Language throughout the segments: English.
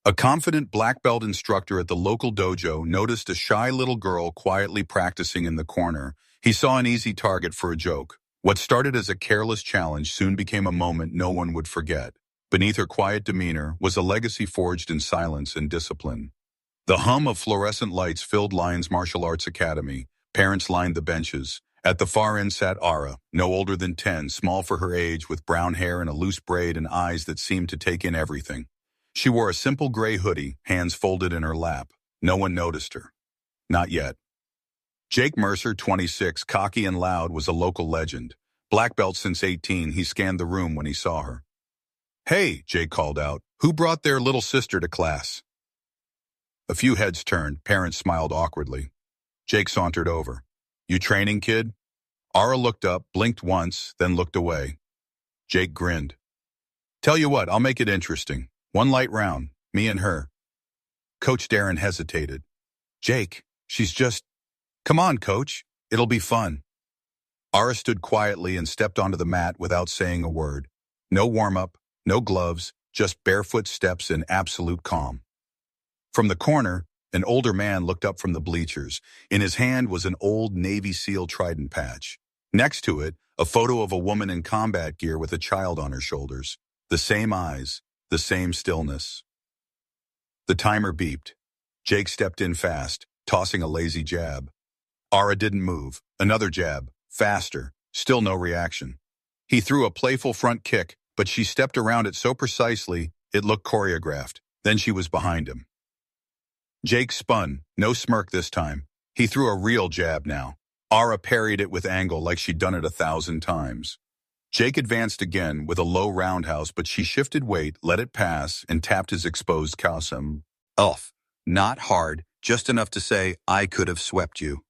A confident black belt instructor at the local dojo noticed a shy little girl quietly practicing in the corner. He saw an easy target for a joke. What started as a careless challenge soon became a moment no one would forget. Beneath her quiet demeanor was a legacy forged in silence and discipline. The hum of fluorescent lights filled Lions Martial Arts Academy. Parents lined the benches. At the far end sat Ara, no older than 10, small for her age, with brown hair and a loose braid and eyes that seemed to take in everything. She wore a simple gray hoodie, hands folded in her lap. No one noticed her. Not yet. Jake Mercer, 26, cocky and loud, was a local legend. Black belt since 18, he scanned the room when he saw her. "Hey," Jake called out, "who brought their little sister to class?" A few heads turned. Parents smiled awkwardly. Jake sauntered over. "You training, kid?" Ara looked up, blinked once, then looked away. Jake grinned. "Tell you what, I'll make it interesting. One light round, me and her." Coach Darren hesitated. "Jake, she's just—" "Come on, coach. It'll be fun." Ara stood quietly and stepped onto the mat without saying a word. No warm-up, no gloves, just barefoot steps in absolute calm. From the corner, an older man looked up from the bleachers. In his hand was an old Navy SEAL trident patch. Next to it, a photo of a woman in combat gear with a child on her shoulders. The same eyes, the same stillness. The timer beeped. Jake stepped in fast, tossing a lazy jab. Ara didn't move. Another jab, faster, still no reaction. He threw a playful front kick, but she stepped around it so precisely it looked choreographed. Then she was behind him. Jake spun, no smirk this time. He threw a real jab now. Ara parried it with angle like she'd done it 1,000 times. Jake advanced again with a low roundhouse, but she shifted weight, let it pass, and tapped his exposed calcium. "Uff, not hard, just enough to say, I could have swept you."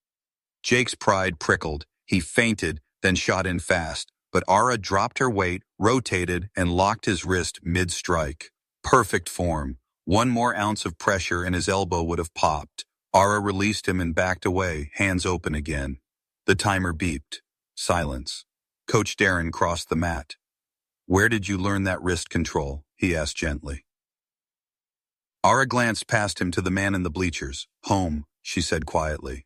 Jake's pride prickled. He feinted, then shot in fast, but Ara dropped her weight, rotated, and locked his wrist mid-strike. Perfect form. One more ounce of pressure and his elbow would have popped. Ara released him and backed away, hands open again. The timer beeped. Silence. Coach Darren crossed the mat. "Where did you learn that wrist control?" he asked gently. Ara glanced past him to the man in the bleachers. "Home," she said quietly.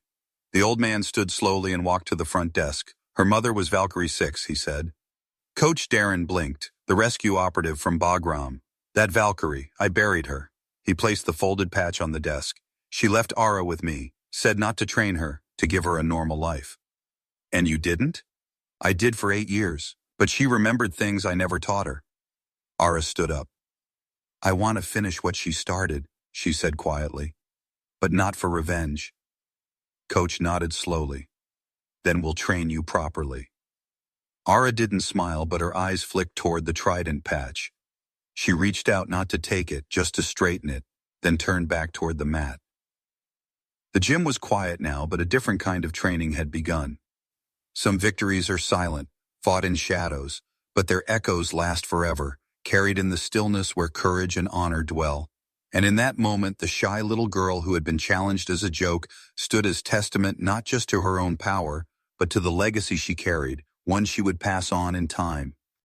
The old man stood slowly and walked to the front desk. "Her mother was Valkyrie 6, he said. Coach Darren blinked. "The rescue operative from Bagram. That Valkyrie, I buried her." He placed the folded patch on the desk. "She left Ara with me, said not to train her, to give her a normal life." "And you didn't?" "I did for 8 years, but she remembered things I never taught her." Ara stood up. "I want to finish what she started," she said quietly. "But not for revenge." Coach nodded slowly. "Then we'll train you properly." Ara didn't smile, but her eyes flicked toward the trident patch. She reached out not to take it, just to straighten it, then turned back toward the mat. The gym was quiet now, but a different kind of training had begun. Some victories are silent, fought in shadows, but their echoes last forever, carried in the stillness where courage and honor dwell. And in that moment, the shy little girl who had been challenged as a joke stood as testament not just to her own power, but to the legacy she carried, one she would pass on in time.